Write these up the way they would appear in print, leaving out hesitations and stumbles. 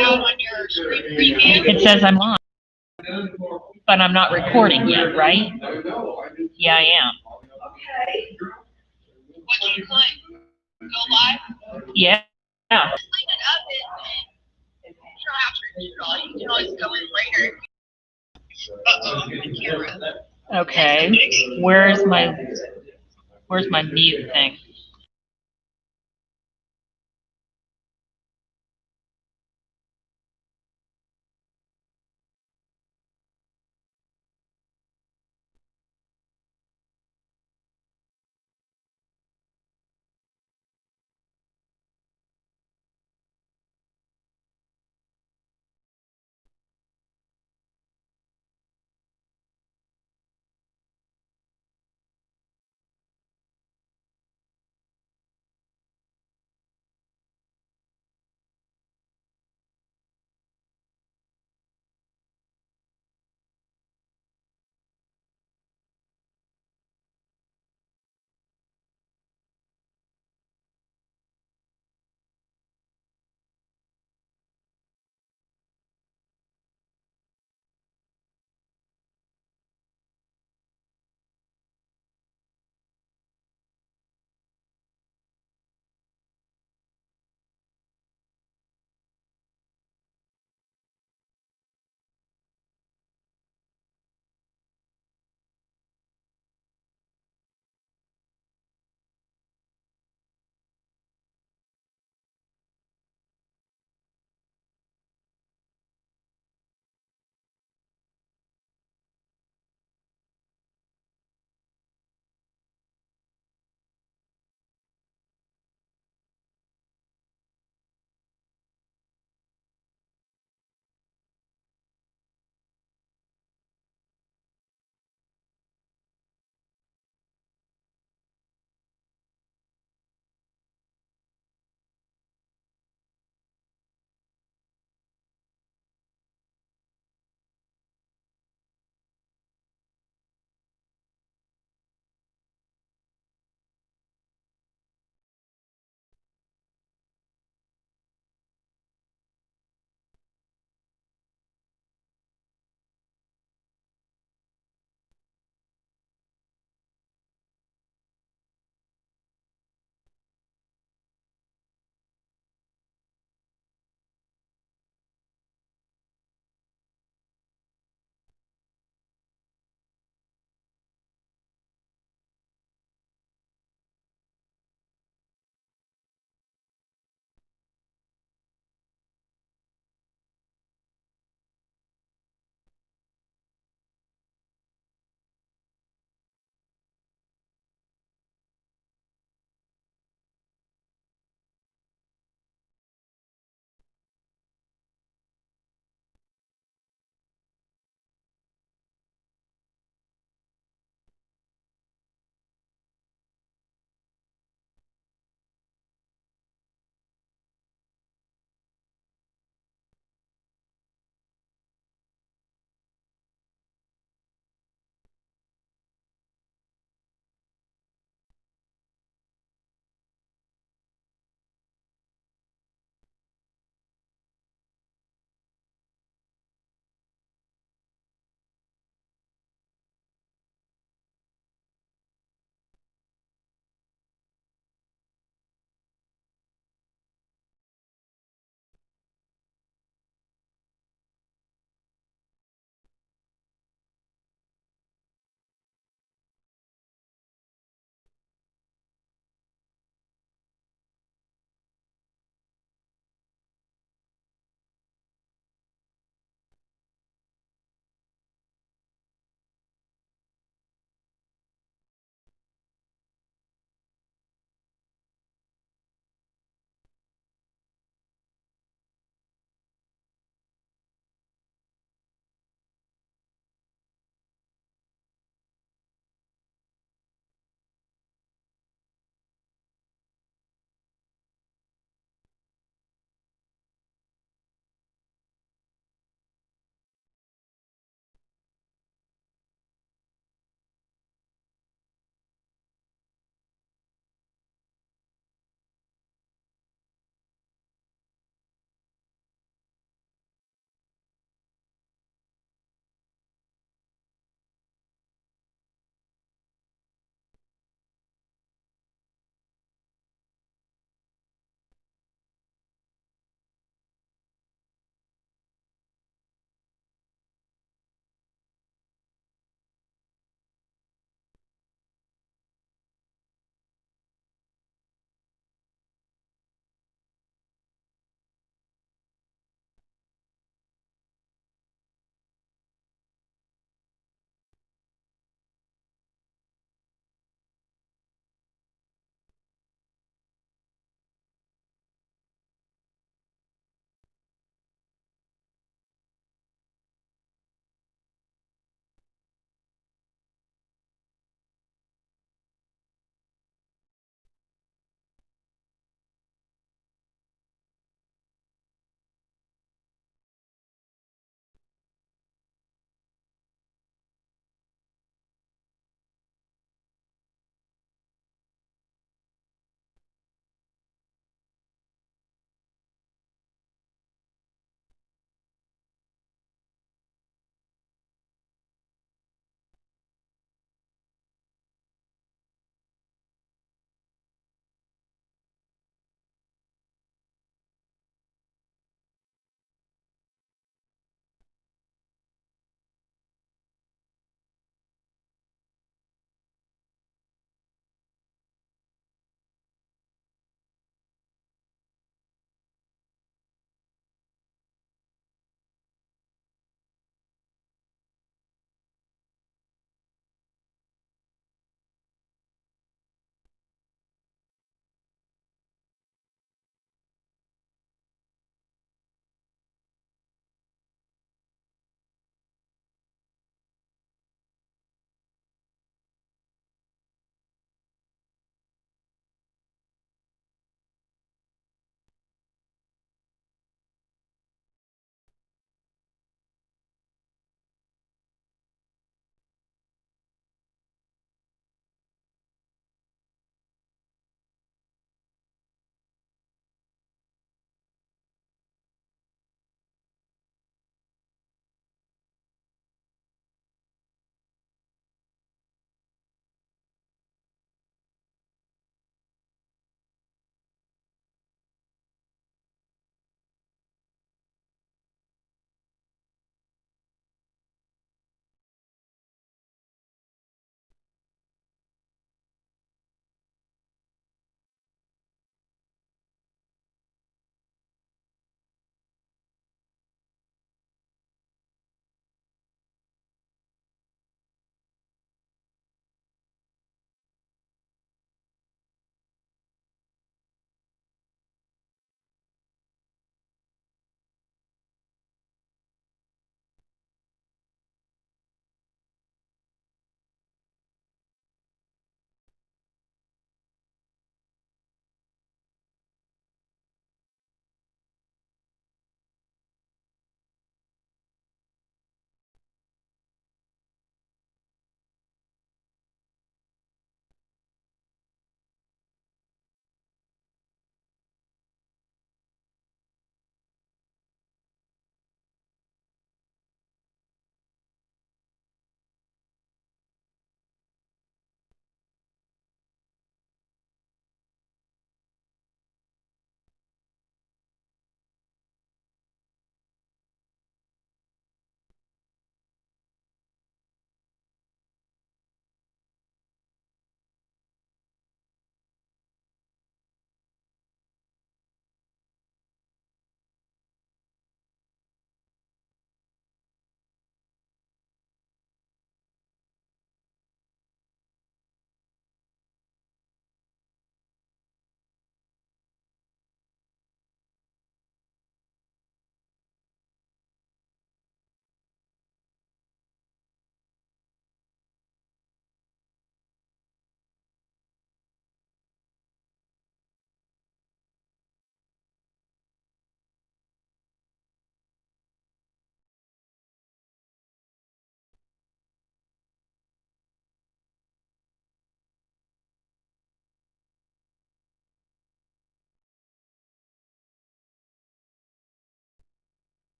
down on your screen preview. It says I'm on, but I'm not recording yet, right? Yeah, I am. Okay. What do you click? Go live? Yeah. Just clean it up and you don't have to repeat it all. You can always go in later. Uh-oh, the camera. Okay. Where's my mute thing?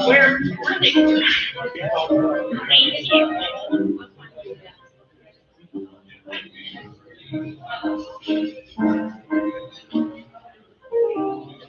Where they? Thank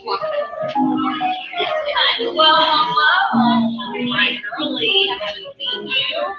you. Well, hello. Bright early. I haven't seen you.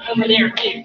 Over there too.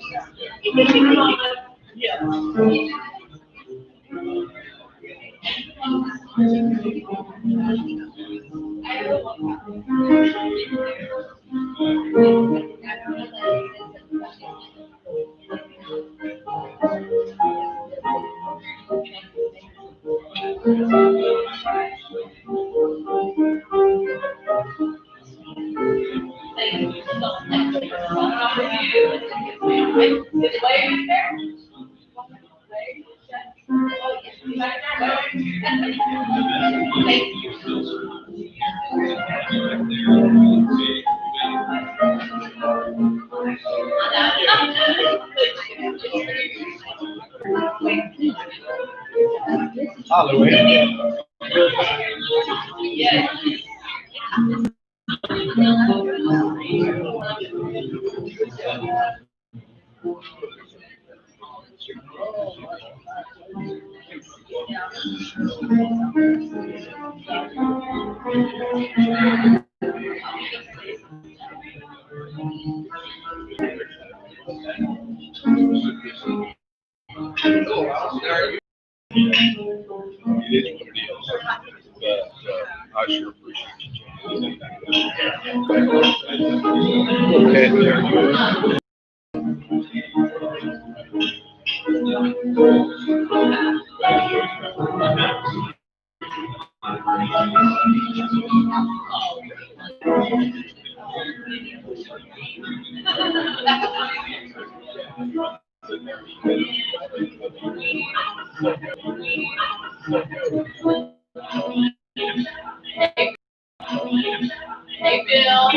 I sure appreciate you. Okay. Hey, Bill.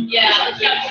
Yeah.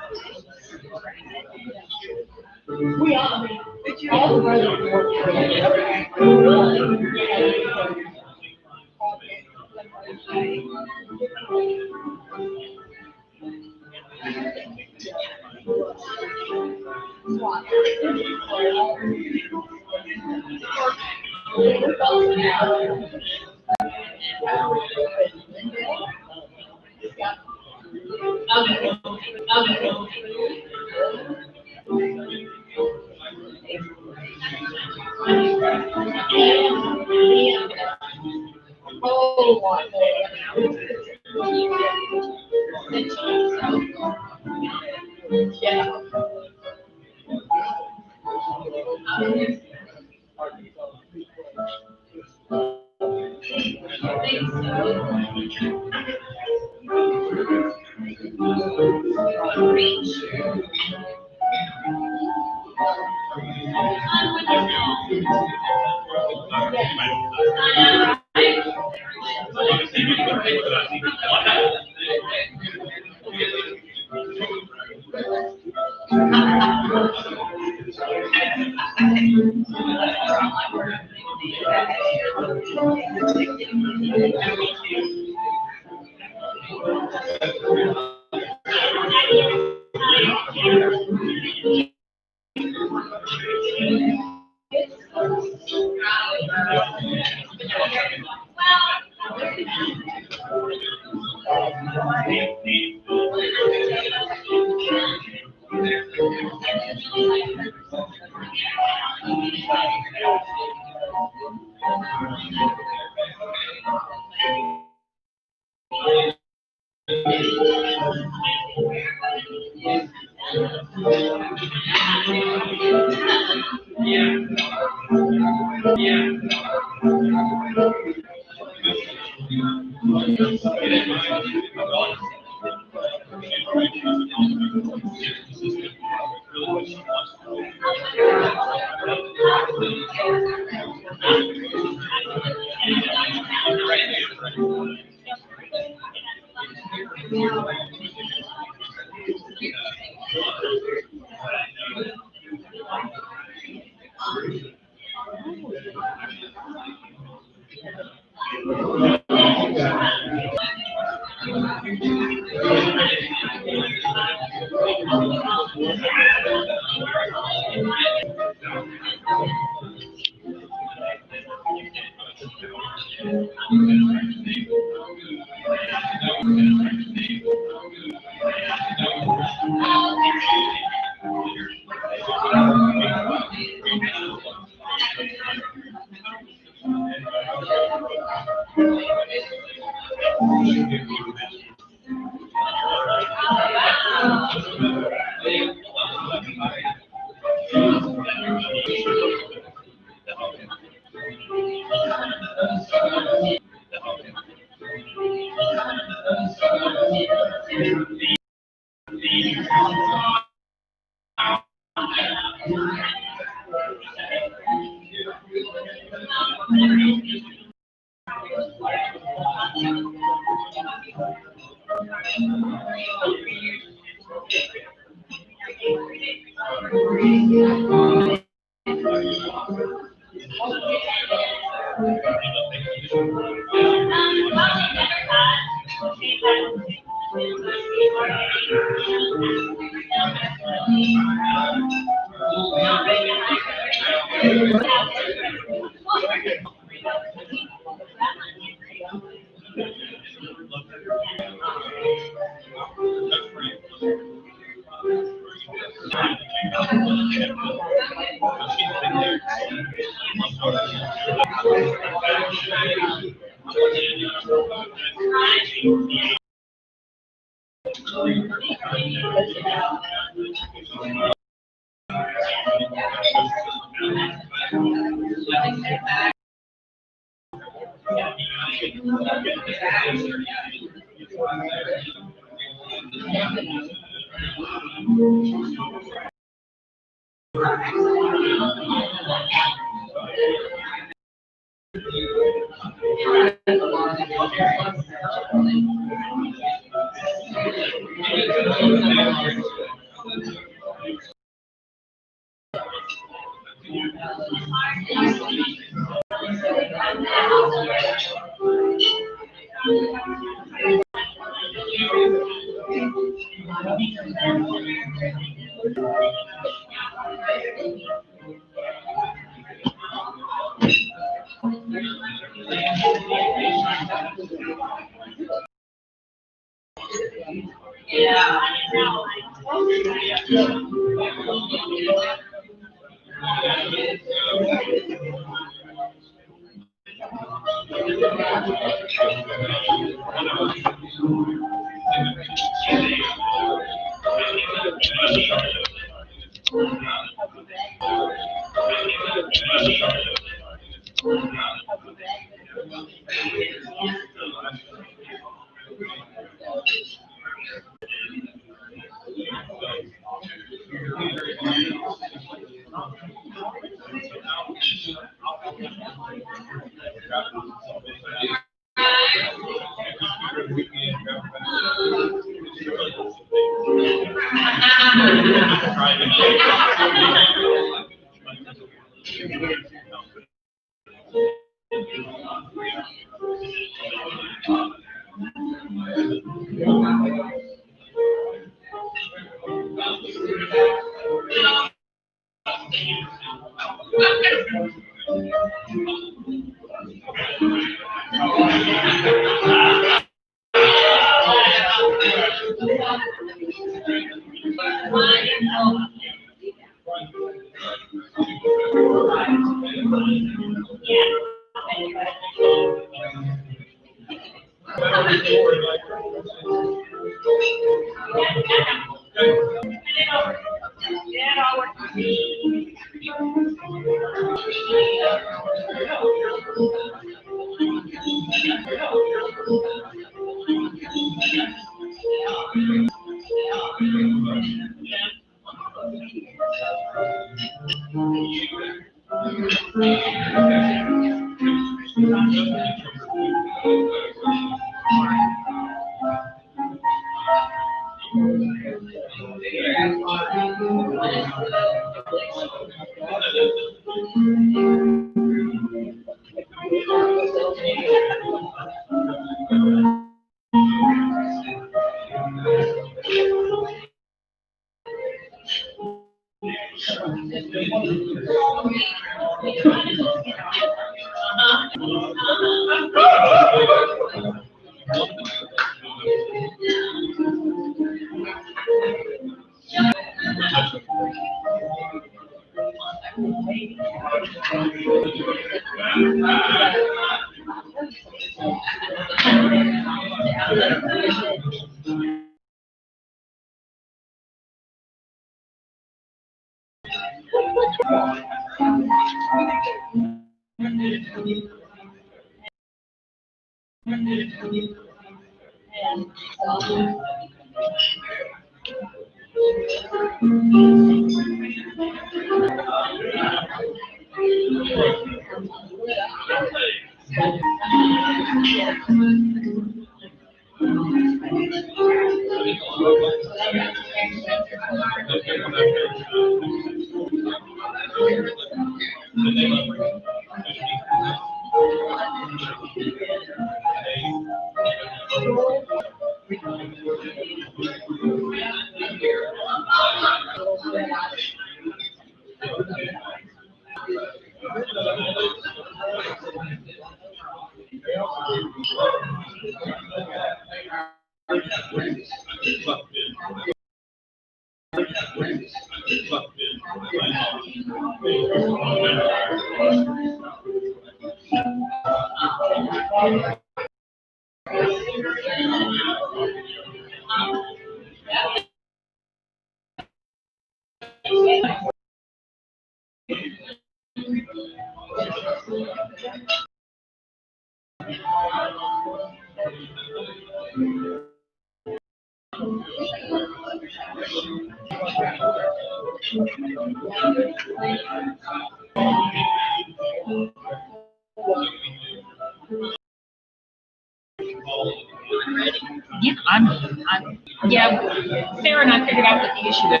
Yeah, yeah, Sarah and I figured out what the issue is.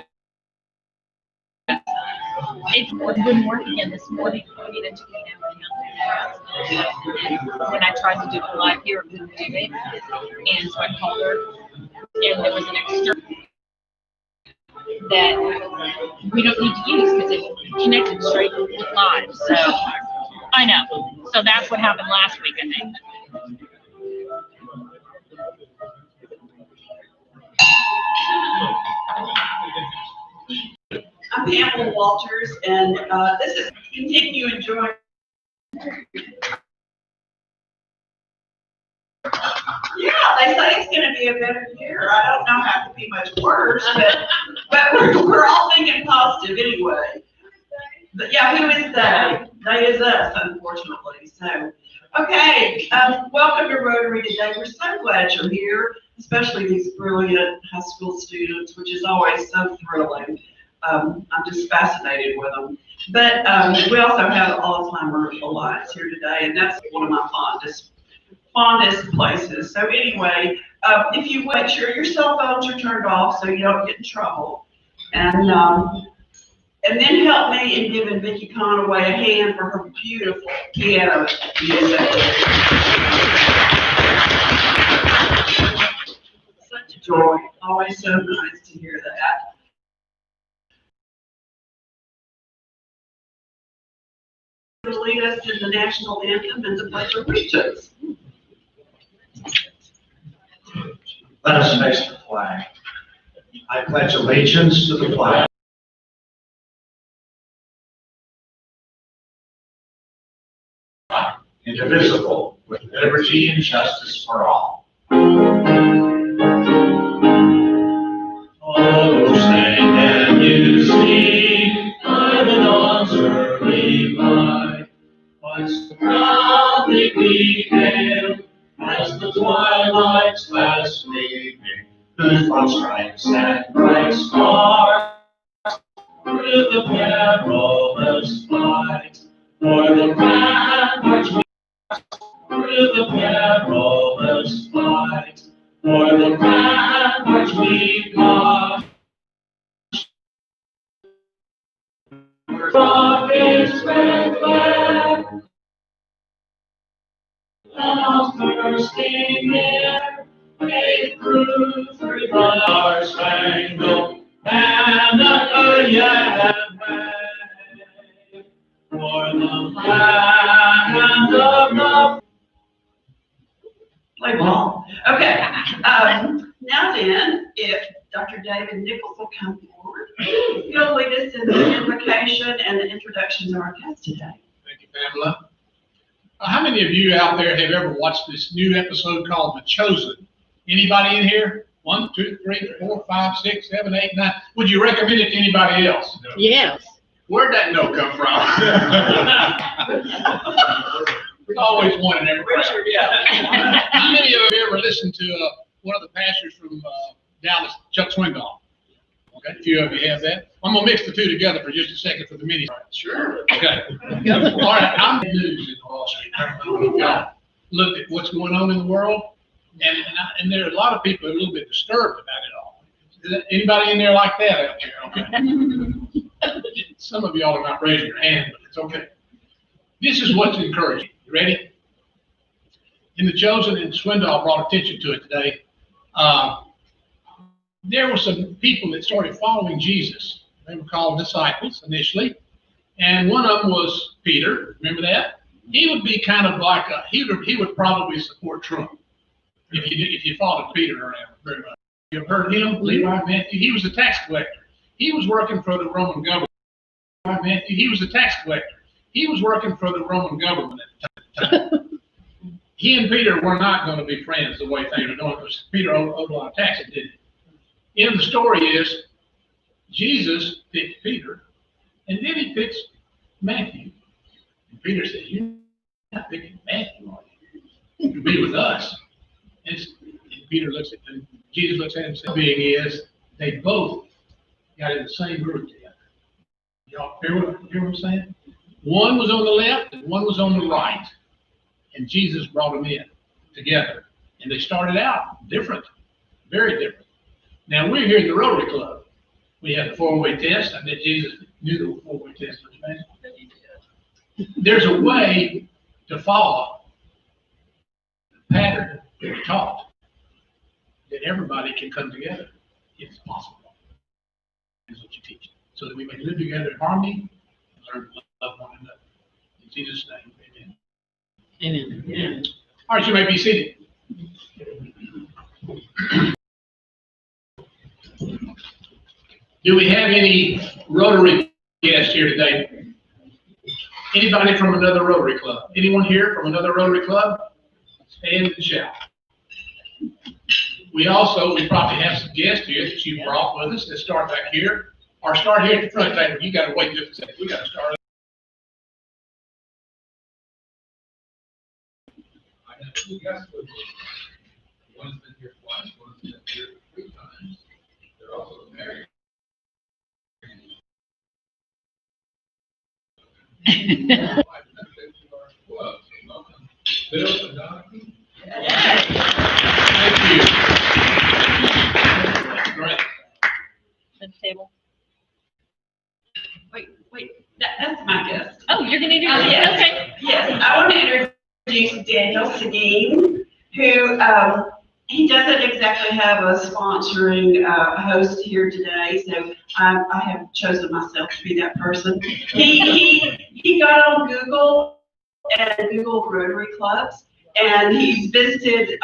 It wouldn't work again this morning. I needed to get when I tried to do it live here, it wouldn't do it. And so I called her, and there was an extra that we don't need to use because it connected straight with live. So I know. So that's what happened last week, I think. I'm Pamela Walters, and this is Continue Enjoying. Yeah, they say it's going to be a better year. I don't know how it could be much worse, but we're all thinking positive anyway. But yeah, who is they? They is us, unfortunately. So, okay, welcome to Rotary today. We're so glad you're here, especially these brilliant high school students, which is always so thrilling. I'm just fascinated with them. But we also have Alzheimer Alliance here today, and that's one of my fondest places. So anyway, if you would, make sure your cell phones are turned off so you don't get in trouble. And then help me in giving Vicki Conaway a hand for her beautiful piano music. Such a joy. Always so nice to hear that. To lead us in the national anthem and the Pledge of Allegiance. Let us face the flag. I pledge allegiance to the flag. Indivisible, with liberty and justice for all. Oh, say can you see by the dawn's early light, what so proudly we hail as the twilight's last gleaming, whose broad stripes and bright stars through the perilous fight, for the ramparts through the perilous fight, for the ramparts we march. From his red flag, now bursting in, we through the Star-Spangled Banner yet wave, for the land of the Play ball. Okay. Now then, if Dr. David Nichols will come forward, he'll lead us in the invocation and the introductions of our guest today. Thank you, Pamela. How many of you out there have ever watched this new episode called The Chosen Anybody in here? 1, 2, 3, 4, 5, 6, 7, 8, 9. Would you recommend it to anybody else? Yes. Where'd that no come from? There's always one in every crowd. How many of you have ever listened to one of the pastors from Dallas, Chuck Swindoll? Okay, a few of you have that. I'm gonna mix the two together for just a second for the mini. Sure. Okay. All right. I'm the news in Wall Street. I don't know if y'all looked at what's going on in the world, and there are a lot of people who are a little bit disturbed about it all. Is there anybody in there like that out there? Okay. Some of y'all are not raising your hand, but it's okay. This is what's encouraging. You ready? In the Chosen, and Swindoll brought attention to it today. There were some people that started following Jesus. They were called disciples initially, and one of them was Peter. Remember that? He would be kind of like he would probably support Trump if you followed Peter around very much. You have heard him, Levi Matthew? He was a tax collector. He was working for the Roman government. Matthew, he was a tax collector. He was working for the Roman government at the time. He and Peter were not going to be friends the way things were going, because Peter owed a lot of taxes, didn't he? The end of the story is Jesus picked Peter, and then he picks Matthew. And Peter says, "You're not picking Matthew, are you? You can be with us." And Peter looks at him, Jesus looks at him and says, "Being is they both got in the same group together." Y'all hear what I'm saying? One was on the left and one was on the right. And Jesus brought them in together. And they started out different, very different. Now, we're here in the Rotary Club. We have the four-way test. I bet Jesus knew the four-way test was bad. There's a way to follow the pattern that we're taught that everybody can come together if it's possible. That's what you teach. So that we may live together in harmony and learn to love one another. In Jesus' name, amen. Amen. All right, you may be seated. Do we have any Rotary guests here today? Anybody from another Rotary club? Anyone here from another Rotary club? Stand and shout. We probably have some guests here that you brought with us. Let's start back here. Or start here at the front table. You got to wait just a second. We got to start. I have two guests with me. One's been here twice, one's been here 3 times. They're also married. Welcome, Bill and Donna. Thank you. That's great. At the table. Wait, that's my guest. Oh, you're gonna do Oh, that? yes. Okay. Yes, I want to introduce Daniel Seguin, who, he doesn't exactly have a sponsoring host here today, so I have chosen myself to be that person. He got on Google and Google Rotary clubs, and he's visited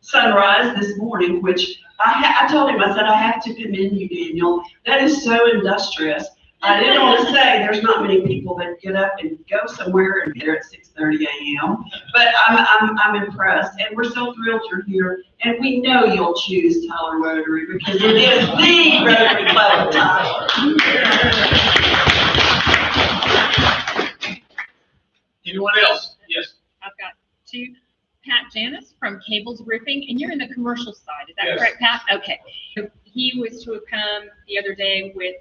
Sunrise this morning, which I told him, I said, I have to commend you, Daniel. That is so industrious. I didn't want to say there's not many people that get up and go somewhere and get there at 6:30 a.m. But I'm impressed, and we're so thrilled you're here. And we know you'll choose Tyler Rotary because it is the Rotary Club of Tyler. Anyone else? Yes. I've got 2. Pat Janis from Cables Roofing, and you're in the commercial side. Is that Yes. correct, Pat? Okay. He was to have come the other day with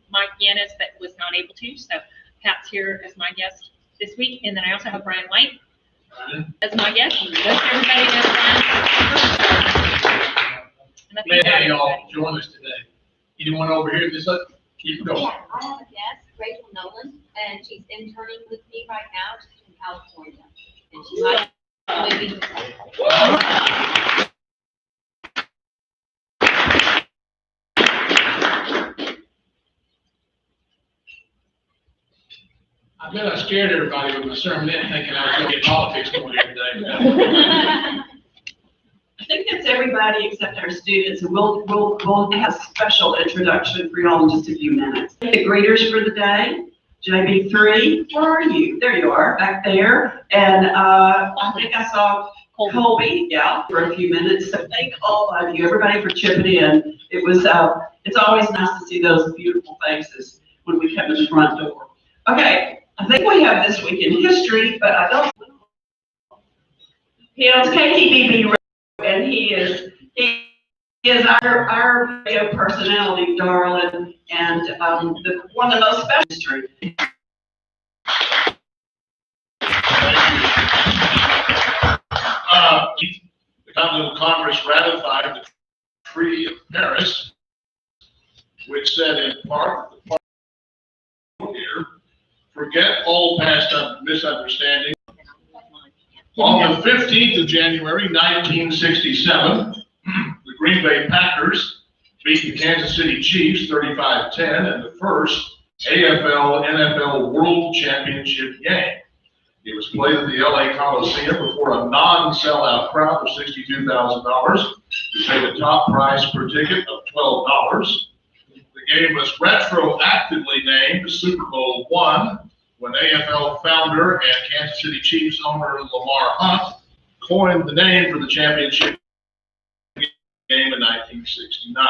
Mike Yanis, but was not able to. So Pat's here as my guest this week. And then I also have Brian White as my guest. And most everybody knows Brian. And I think Glad to have that's y'all everybody. join us today. Anyone over here? Keep going. Yeah, I have a guest, Rachel Nolan, and she's interning with me right now. She's in California. And she's moving. I bet I scared everybody with my sermon, thinking I was going to get politics going here today. I think that's everybody except our students, and we'll have a special introduction for y'all in just a few minutes. The greeters for the day, JB3, where are you? There you are, back there. And I think I saw Colby, yeah, for a few minutes. So thank all of you, everybody, for chipping in. It was, it's always nice to see those beautiful faces when we come in the front door. Okay, I think we have this week in history, but I don't. He knows KTBB, and he is our radio personality, darling, and one of the most special history. The Continental Congress ratified the Treaty of Paris, which said in part, the part here, forget all past misunderstandings. On the 15th of January, 1967, the Green Bay Packers beat the Kansas City Chiefs 35-10 in the first AFL-NFL World Championship game. It was played at the LA Coliseum before a non-sellout crowd of $62,000. We paid a top price per ticket of $12. The game was retroactively named Super Bowl I when AFL founder and Kansas City Chiefs owner Lamar Hunt coined the name for the championship game in 1969.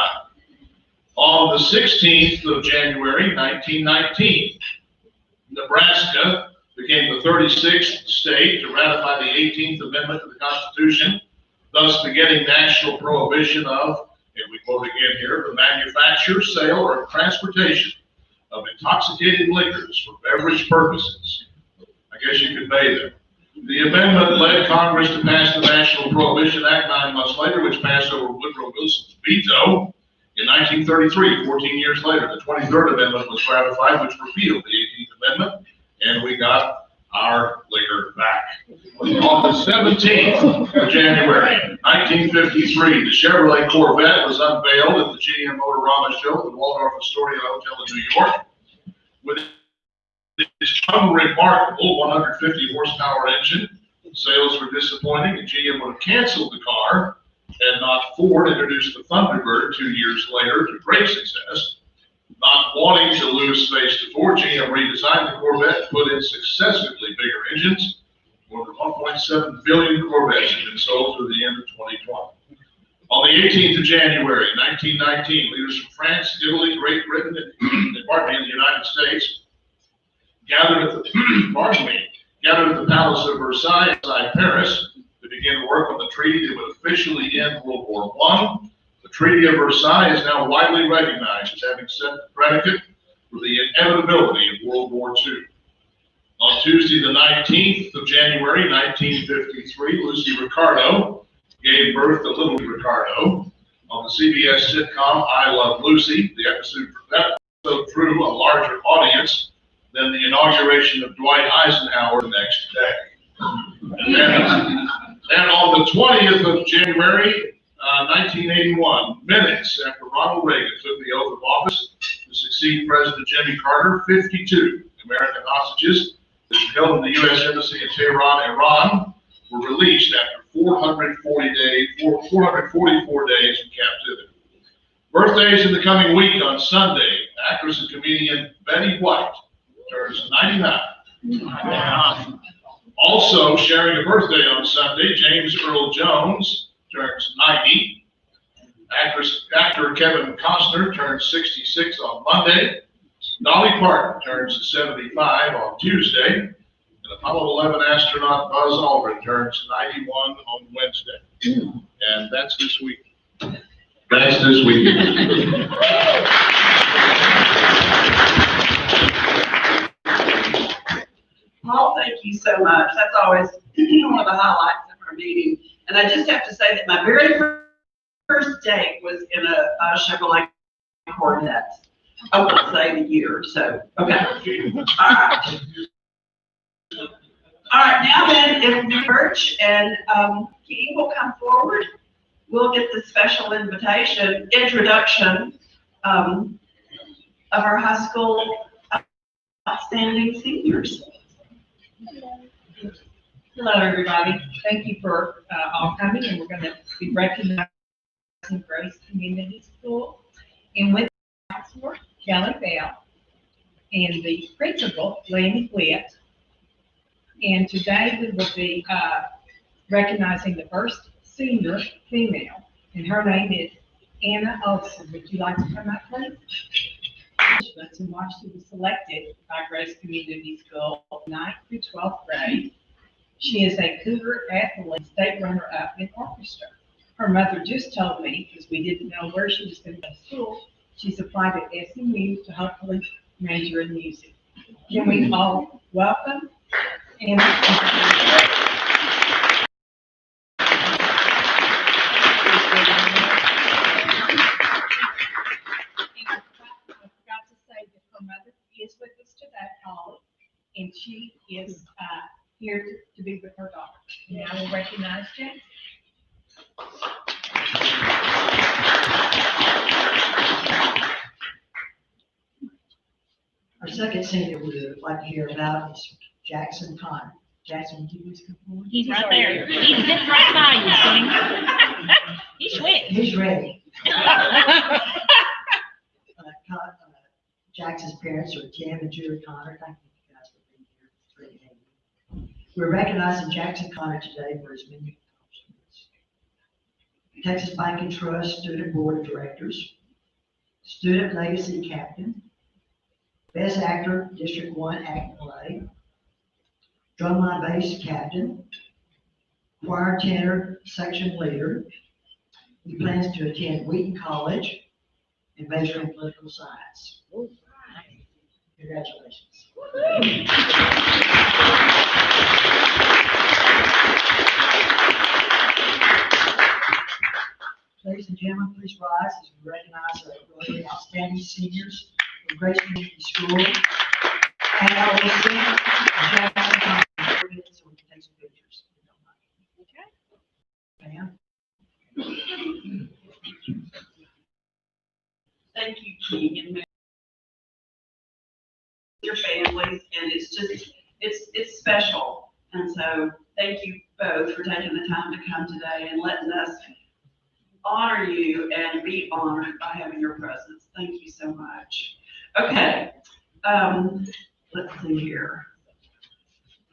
On the 16th of January, 1919, Nebraska became the 36th state to ratify the 18th Amendment to the Constitution, thus beginning national prohibition of, and we quote again here, the manufacture, sale, or transportation of intoxicating liquors for beverage purposes. I guess you could pay them. The amendment led Congress to pass the National Prohibition Act 9 months later, which passed over Woodrow Wilson's veto in 1933. 14 years later, the 23rd Amendment was ratified, which repealed the 18th Amendment, and we got our liquor back. On the 17th of January, 1953, the Chevrolet Corvette was unveiled at the GM Motorama show at the Waldorf Astoria Hotel in New York. With its unremarkable 150 horsepower engine, sales were disappointing, and GM would have canceled the car had not Ford introduced the Thunderbird 2 years later to great success. Not wanting to lose space to Ford, GM redesigned the Corvette and put in successively bigger engines. More than 1.7 billion Corvettes have been sold through the end of 2020. On the 18th of January, 1919, leaders from France, Italy, Great Britain, and the United States gathered at the Palace of Versailles, Paris, to begin work on the treaty that would officially end World War I. The Treaty of Versailles is now widely recognized as having set the predicate for the inevitability of World War II. On Tuesday, the 19th of January, 1953, Lucy Ricardo gave birth to little Ricardo. On the CBS sitcom I Love Lucy, the episode drew a larger audience than the inauguration of Dwight Eisenhower the next day. And on the 20th of January, 1981, minutes after Ronald Reagan took the oath of office to succeed President Jimmy Carter, 52 American hostages that were held in the U.S. Embassy in Tehran, Iran, were released after 444 days in captivity. Birthdays in the coming week on Sunday, actress and comedian Betty White turns 99. Also sharing a birthday on Sunday, James Earl Jones turns 90. Actor Kevin Costner turns 66 on Monday. Dolly Parton turns 75 on Tuesday. And Apollo 11 astronaut Buzz Aldrin turns 91 on Wednesday. And that's this week. That's this week. Paul, thank you so much. That's always one of the highlights of our meeting. And I just have to say that my very first date was in a Chevrolet Corvette. I won't say the year, so, okay. All right. All right, now then, if Birch and Keating will come forward, we'll get the special introduction of our high school outstanding seniors. Hello, everybody. Thank you for all coming, and we're going to be recognizing Grace Community School. And with the counselor, Kelly Bell, and the principal, Lanny Witt. And today we will be recognizing the first senior female, and her name is Anna Olson. Would you like to come up, please? And why she was selected by Grace Community School, 9th through 12th grade. She is a Cougar athlete, state runner-up in orchestra. Her mother just told me, because we didn't know where she was going to go to school, she's applied at SMU to hopefully major in music. Can we all welcome Anna? Is with us today, Holly, and she is here to be with her daughter. And I will recognize Jackson. Our second senior we would like to hear about is Jackson Connor. Jackson, would you please come forward? He's right there. He's sitting right by you, Sonny. He's sweating. He's ready. Jackson's parents are Tim and Julie Connor. Thank you guys for being here. It's great to have you. We're recognizing Jackson Connor today for his many accomplishments. Texas Bank and Trust Student Board of Directors, Student Legacy Captain, Best Actor, District 1 Act Play, Drumline Bass Captain, Choir Tenor Section Leader. He plans to attend Wheaton College and major in political science. Congratulations. Ladies and gentlemen, please rise as we recognize our really outstanding seniors from Grace Community School. And I will sing Jackson Connor so we can take some pictures. Okay. Ma'am. Thank you, King, and your families, and it's special. And so thank you both for taking the time to come today and letting us honor you and be honored by having your presence. Thank you so much. Okay, let's see here.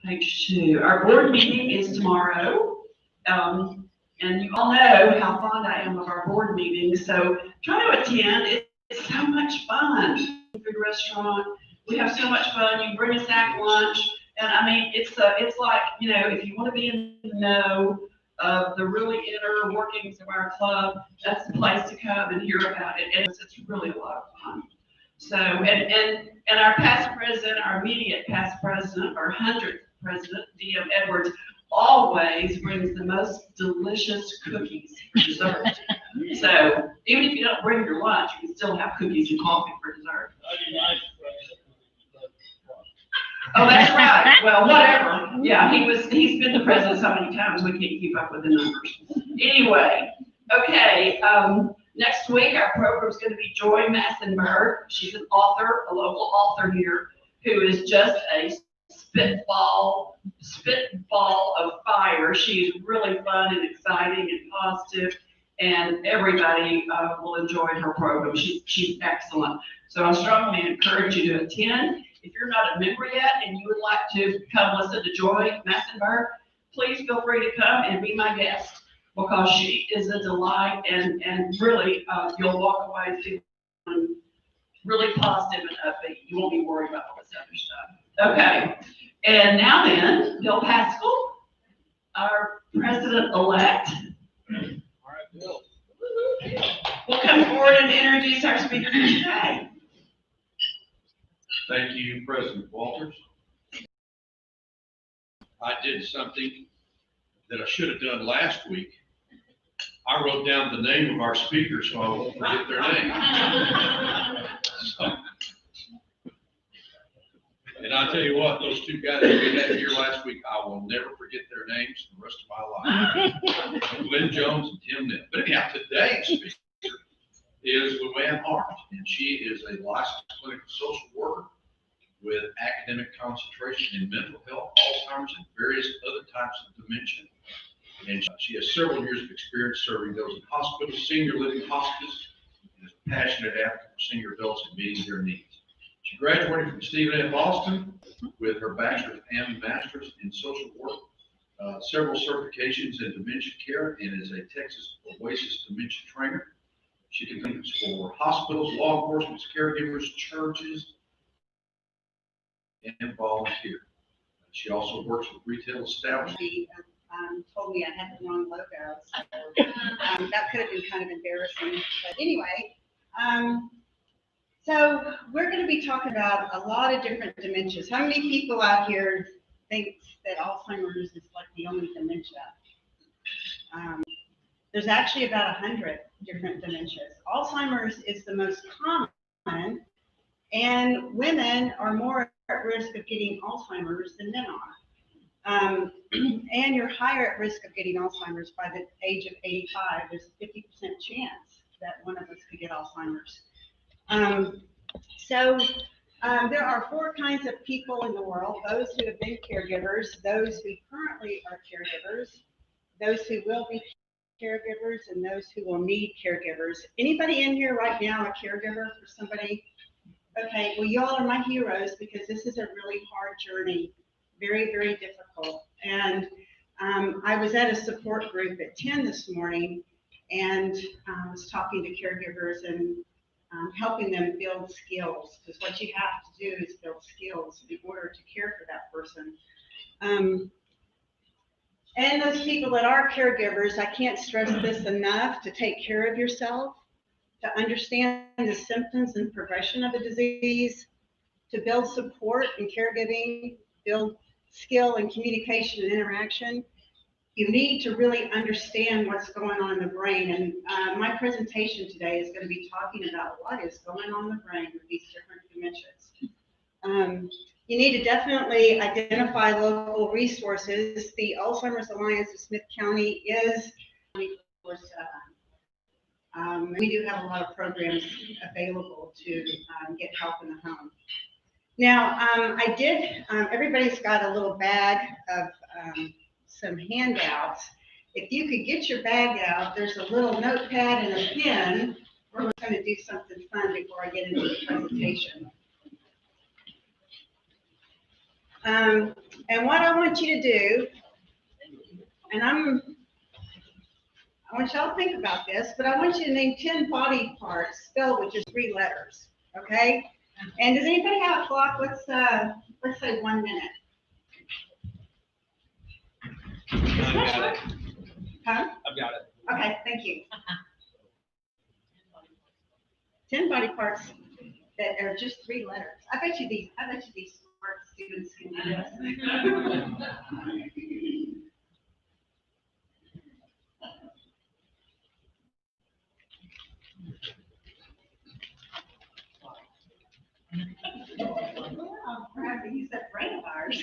Page 2. Our board meeting is tomorrow. And you all know how fond I am of our board meetings, so try to attend. It's so much fun. Food restaurant, we have so much fun. You bring a sack lunch, and I mean, it's like, you know, if you want to be in the know of the really inner workings of our club, that's the place to come and hear about it. And it's really a lot of fun. So, and our past president, our immediate past president, our 100th president, D.M. Edwards, always brings the most delicious cookies for dessert. So even if you don't bring your lunch, you can still have cookies and coffee for dessert. Oh, that's right. Well, whatever. Yeah, he's been the president so many times we can't keep up with the numbers. Anyway, okay. Next week our program is going to be Joy Massenberg. She's an author, a local author here, who is just a spitball of fire. She's really fun and exciting and positive, and everybody will enjoy her program. She's excellent. So I strongly encourage you to attend. If you're not a member yet and you would like to come listen to Joy Massenberg, please feel free to come and be my guest, because she is a delight, and really you'll walk away feeling really positive and upbeat. You won't be worried about all this other stuff. Okay. And now then, Bill Pascal, our president-elect. All right, Bill. Will come forward and introduce our speaker today. Thank you, President Walters. I did something that I should have done last week. I wrote down the name of our speaker so I won't forget their name. And I'll tell you what, those two guys that we had here last week, I will never forget their names for the rest of my life. Glenn Jones and Tim Nett. But anyhow, today's speaker is LuAnn, and she is a licensed clinical social worker with academic concentration in mental health, Alzheimer's, and various other types of dementia. And she has several years of experience serving those in hospitals, senior living hospices, and is a passionate advocate for senior adults and meeting their needs. She graduated from Stephen F. Austin with her bachelor's and master's in social work. several certifications in dementia care and is a Texas Oasis dementia trainer. She conducts for hospitals, law enforcement, caregivers, churches, and volunteer. She also works with retail establishments. He told me I had the wrong logo, so that could have been kind of embarrassing. But anyway, so we're going to be talking about a lot of different dementias. How many people out here think that Alzheimer's is like the only dementia? There's actually about 100 different dementias. Alzheimer's is the most common, and women are more at risk of getting Alzheimer's than men are. And you're higher at risk of getting Alzheimer's by the age of 85. There's a 50% chance that one of us could get Alzheimer's. There are 4 kinds of people in the world: those who have been caregivers, those who currently are caregivers, those who will be caregivers, and those who will need caregivers. Anybody in here right now a caregiver for somebody? Okay, well, y'all are my heroes because this is a really hard journey, very, very difficult. And I was at a support group at 10 this morning, and I was talking to caregivers and helping them build skills, because what you have to do is build skills in order to care for that person. And those people that are caregivers, I can't stress this enough, to take care of yourself, to understand the symptoms and progression of a disease, to build support in caregiving, build skill in communication and interaction. You need to really understand what's going on in the brain. And my presentation today is going to be talking about what is going on in the brain with these different dementias. You need to definitely identify local resources. The Alzheimer's Alliance of Smith County is 24/7. We do have a lot of programs available to get help in the home. Now, everybody's got a little bag of some handouts. If you could get your bag out, there's a little notepad and a pen. We're going to do something fun before I get into the presentation. And what I want you to do, and I want y'all to think about this, but I want you to name 10 body parts spelled with just 3 letters, okay? And does anybody have a clock? Let's say 1 minute. I've got it. Huh? I've got it. Okay, thank you. 10 body parts that are just 3 letters. I bet you these smart students can do this. We're going to have to use that brain of ours.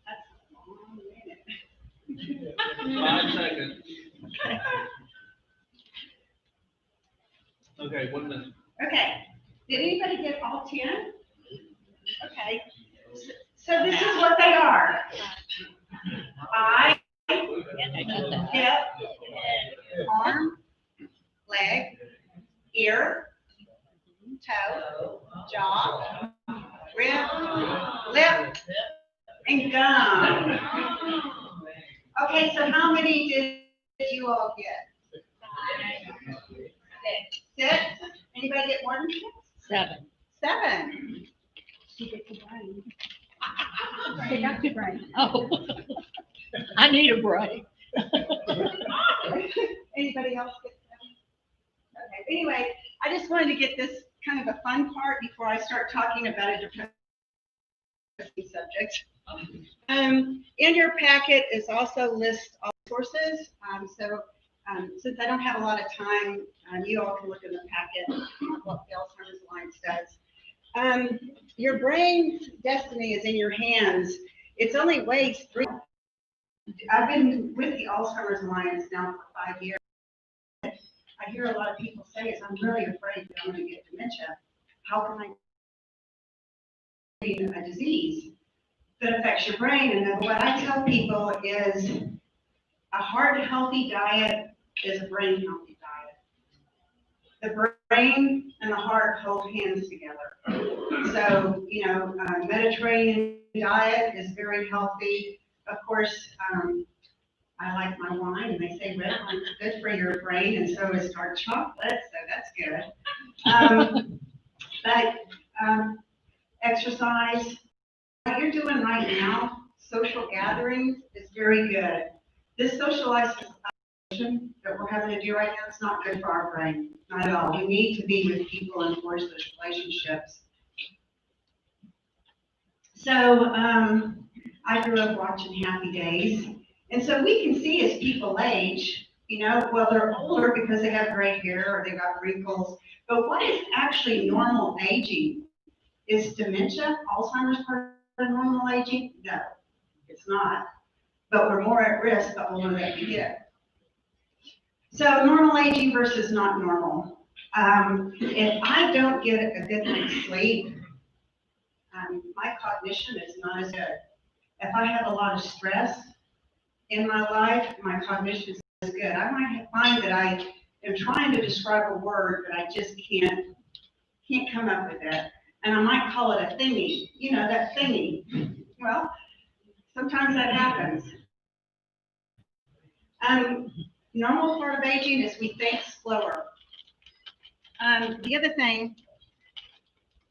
That's a long minute. 5 seconds. Okay, 1 minute. Okay, did anybody get all 10? Okay, so this is what they are. Eye, hip, arm, leg, ear, toe, jaw, rib, lip, and gum. Okay, so how many did you all get? 6. Anybody get more than 6? 7. 7. She gets a brain. They got the brain. Oh, I need a break. Anybody else get 7? Okay, anyway, I just wanted to get this kind of a fun part before I start talking about a depressing subject. In your packet is also list all sources. Since I don't have a lot of time, you all can look in the packet what the Alzheimer's Alliance does. Your brain's destiny is in your hands. It's only weighs 3. I've been with the Alzheimer's Alliance now for 5 years. I hear a lot of people say is, I'm really afraid that I'm going to get dementia. How can I a disease that affects your brain. And then what I tell people is a heart healthy diet is a brain healthy diet. The brain and the heart hold hands together. So, Mediterranean diet is very healthy. Of course, I like my wine, and they say red wine is good for your brain, and so is dark chocolate, so that's good. Exercise, what you're doing right now, social gatherings, is very good. This social isolation that we're having to do right now is not good for our brain, not at all. You need to be with people and forge those relationships. So, I grew up watching Happy Days, and so we can see as people age, well, they're older because they have gray hair or they've got wrinkles, but what is actually normal aging? Is dementia, Alzheimer's part of normal aging? No, it's not. But we're more at risk the older that we get. So normal aging versus not normal. If I don't get a good night's sleep, my cognition is not as good. If I have a lot of stress in my life, my cognition is good. I might find that I am trying to describe a word, but I just can't come up with it. And I might call it a thingy, that thingy. Well, sometimes that happens. Normal part of aging is we think slower. The other thing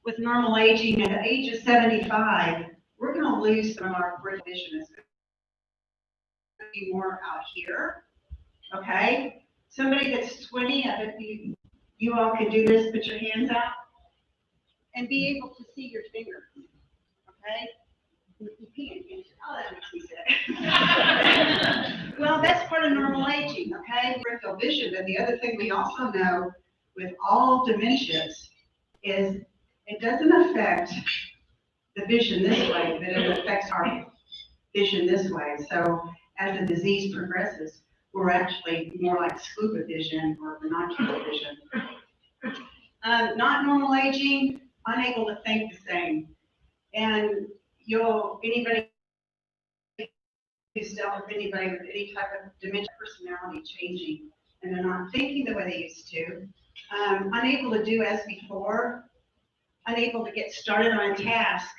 with normal aging, at the age of 75, we're going to lose some of our peripheral vision. It's going to be more out here, okay? Somebody that's 20, I bet you all can do this, put your hands out, and be able to see your fingers, okay? You can't. Oh, that makes me sick. Well, that's part of normal aging, okay? Peripheral vision. And the other thing we also know with all dementias is it doesn't affect the vision this way, but it affects our vision this way. So as the disease progresses, we're actually more like scuba vision or binocular vision. Not normal aging, unable to think the same. And anybody who's dealt with anybody with any type of dementia, personality changing, and they're not thinking the way they used to, unable to do as before, unable to get started on a task,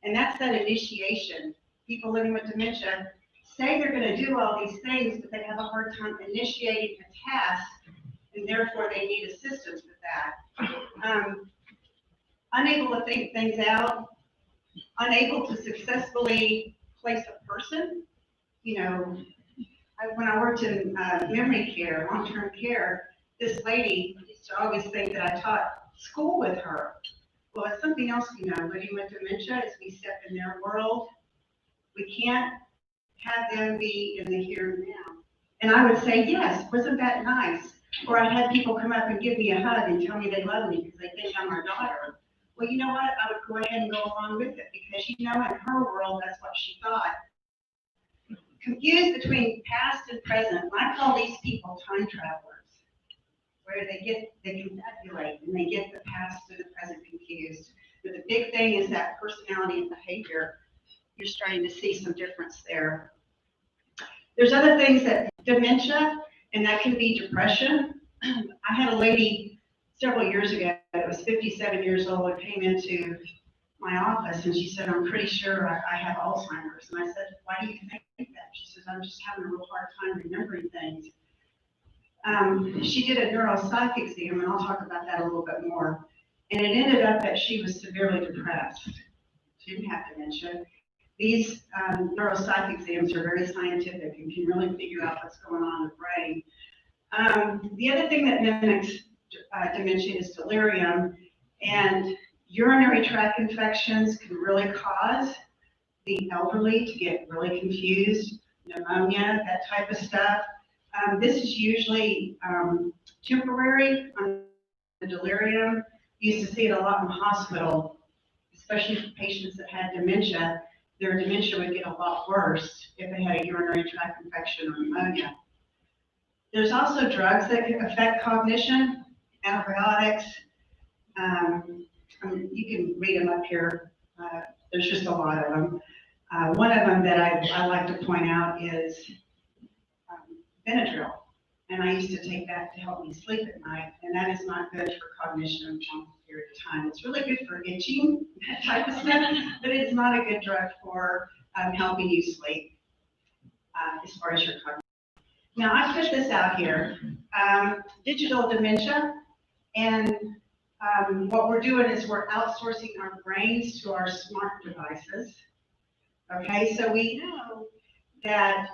and that's that initiation. People living with dementia say they're going to do all these things, but they have a hard time initiating a task, and therefore they need assistance with that. Unable to think things out, unable to successfully place a person. When I worked in memory care, long-term care, this lady used to always think that I taught school with her. Well, it's something else living with dementia is we step in their world. We can't have them be in the here and now. And I would say, yes, wasn't that nice? Or I had people come up and give me a hug and tell me they love me because they think I'm their daughter. Well, you know what? I would go ahead and go along with it because, in her world, that's what she thought. Confused between past and present. And I call these people time travelers, where they confabulate and they get the past and the present confused. But the big thing is that personality and behavior. You're starting to see some difference there. There's other things that dementia, and that can be depression. I had a lady several years ago that was 57 years old and came into my office and she said, I'm pretty sure I have Alzheimer's. And I said, why do you think that? She says, I'm just having a real hard time remembering things. She did a neuropsych exam, and I'll talk about that a little bit more. And it ended up that she was severely depressed. She didn't have dementia. These neuropsych exams are very scientific and can really figure out what's going on in the brain. The other thing that mimics dementia is delirium, and urinary tract infections can really cause the elderly to get really confused, pneumonia, that type of stuff. This is usually temporary on the delirium. You used to see it a lot in the hospital, especially for patients that had dementia. Their dementia would get a lot worse if they had a urinary tract infection or pneumonia. There's also drugs that can affect cognition, antibiotics. You can read them up here. There's just a lot of them. One of them that I like to point out is Benadryl. And I used to take that to help me sleep at night, and that is not good for cognition over a long period of time. It's really good for itching, that type of stuff, but it's not a good drug for helping you sleep as far as your cognition. Now, I put this out here, digital dementia, and what we're doing is we're outsourcing our brains to our smart devices. Okay, so we know that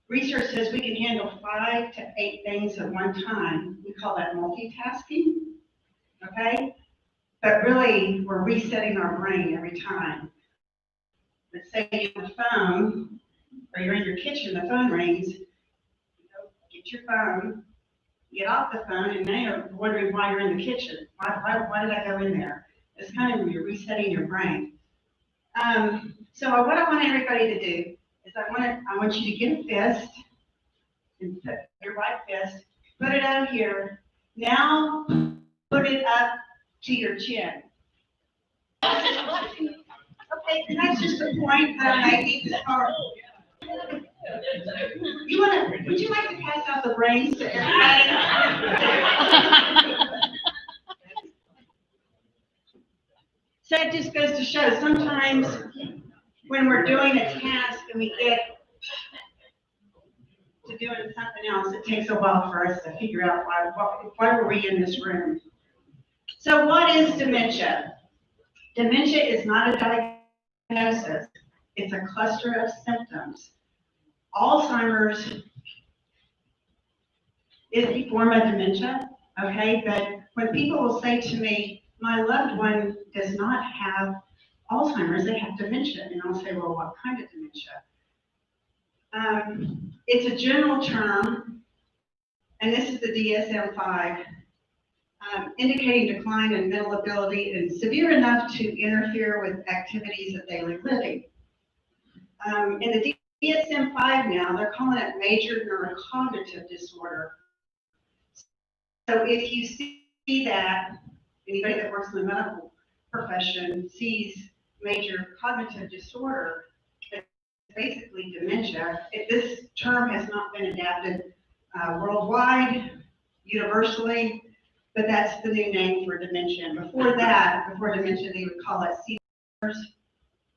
research says we can handle 5 to 8 things at one time. We call that multitasking, okay? But really, we're resetting our brain every time. Let's say you're on the phone, or you're in your kitchen, the phone rings, you go get your phone, get off the phone, and now you're wondering why you're in the kitchen. Why did I go in there? It's kind of, you're resetting your brain. So what I want everybody to do is I want you to get a fist, and put your right fist, put it out here. Now, put it up to your chin. Okay, and that's just the point that I'm making. Would you like to pass out the brains to everybody? So it just goes to show, sometimes when we're doing a task and we get to doing something else, it takes a while for us to figure out why were we in this room. So what is dementia? Dementia is not a diagnosis. It's a cluster of symptoms. Alzheimer's is a form of dementia, okay? But when people will say to me, my loved one does not have Alzheimer's, they have dementia. And I'll say, well, what kind of dementia? It's a general term, and this is the DSM-5, indicating decline in mental ability and severe enough to interfere with activities of daily living. In the DSM-5 now, they're calling it major neurocognitive disorder. So if you see that, anybody that works in the medical profession sees major cognitive disorder, it's basically dementia. This term has not been adapted worldwide, universally, but that's the new name for dementia. Before that, before dementia, they would call it Alzheimer's,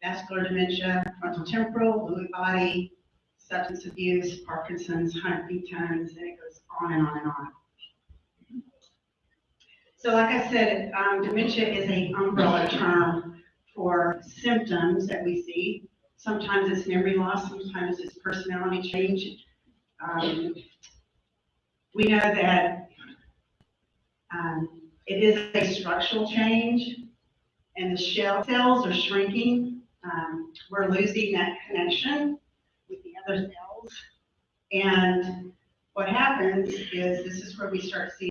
vascular dementia, frontotemporal, Lewy body, substance abuse, Parkinson's, Huntington's, and it goes on and on and on. So like I said, dementia is an umbrella term for symptoms that we see. Sometimes it's memory loss, sometimes it's personality change. We know that it is a structural change, and the shell cells are shrinking. We're losing that connection with the other cells. And what happens is, this is where we start seeing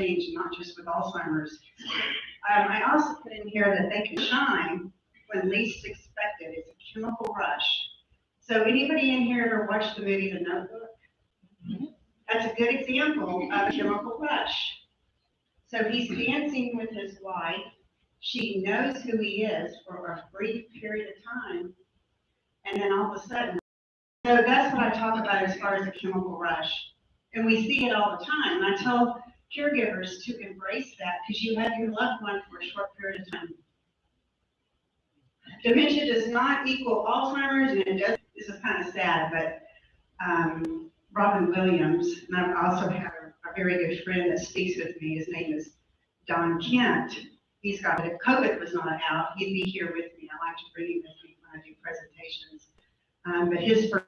change, not just with Alzheimer's. I also put in here that they can shine when least expected. It's a chemical rush. So anybody in here ever watched the movie The Notebook? That's a good example of a chemical rush. So he's dancing with his wife. She knows who he is for a brief period of time, and then all of a sudden, so that's what I talk about as far as a chemical rush. And we see it all the time. And I tell caregivers to embrace that, because you have your loved one for a short period of time. Dementia does not equal Alzheimer's, and it does, this is kind of sad, but Robin Williams, and I also have a very good friend that speaks with me. His name is Don Kent. He's got, if COVID was not out, he'd be here with me. I like to bring him with me when I do presentations. But his first,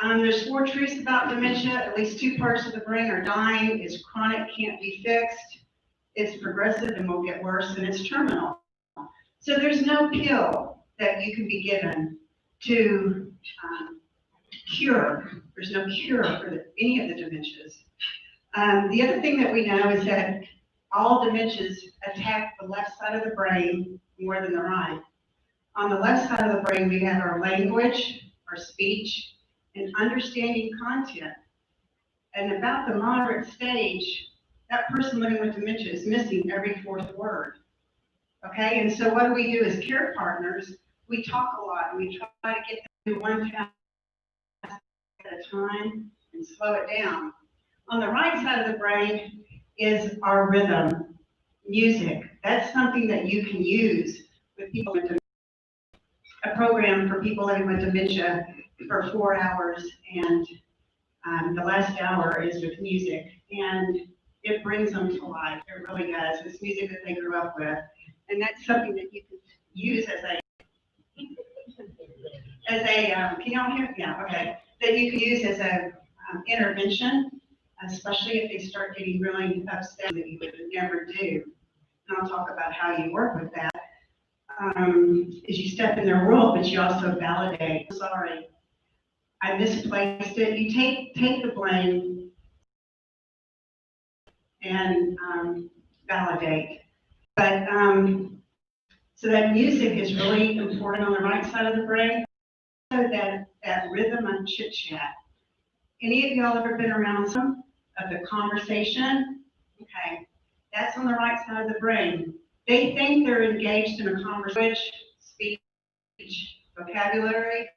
there's 4 truths about dementia. At least 2 parts of the brain are dying. It's chronic, can't be fixed. It's progressive and will get worse, and it's terminal. So there's no pill that you can be given to cure. There's no cure for any of the dementias. The other thing that we know is that all dementias attack the left side of the brain more than the right. On the left side of the brain, we have our language, our speech, and understanding content. And about the moderate stage, that person living with dementia is missing every 4th word. Okay, and so what do we do as care partners? We talk a lot, and we try to get them to do one task at a time and slow it down. On the right side of the brain is our rhythm, music. That's something that you can use with people with dementia. A program for people living with dementia for 4 hours, and the last hour is with music, and it brings them to life. It really does. It's music that they grew up with, and that's something that you can use can y'all hear? Yeah, okay. That you can use as a intervention, especially if they start getting really upset that you would never do. And I'll talk about how you work with that. Is you step in their world, but you also validate. Sorry, I misplaced it. You take the blame and validate. But so that music is really important on the right side of the brain. So that rhythm and chit chat. Any of y'all ever been around some of the conversation? Okay, that's on the right side of the brain. They think they're engaged in a conversation, speech, vocabulary,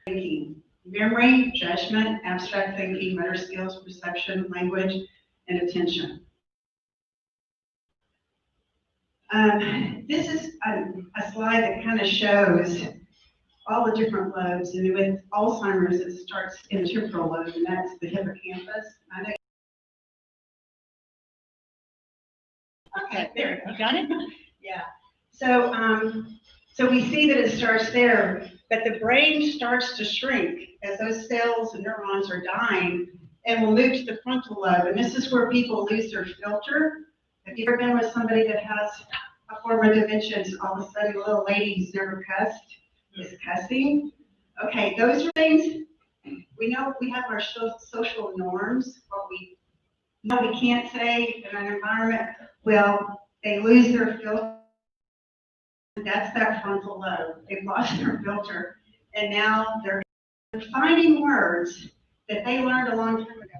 thinking, memory, judgment, abstract thinking, motor skills, perception, language, and attention. This is a slide that kind of shows all the different lobes, and with Alzheimer's, it starts in the temporal lobe, and that's the hippocampus. I know. Okay, there. You got it? Yeah. So we see that it starts there, but the brain starts to shrink as those cells and neurons are dying, and will move to the frontal lobe. And this is where people lose their filter. Have you ever been with somebody that has a form of dementia, and all of a sudden a little lady who's never cussed is cussing? Okay, those are things we know. We have our social norms, what we know we can't say in an environment. Well, they lose their filter. That's that frontal lobe. They've lost their filter, and now they're finding words that they learned a long time ago.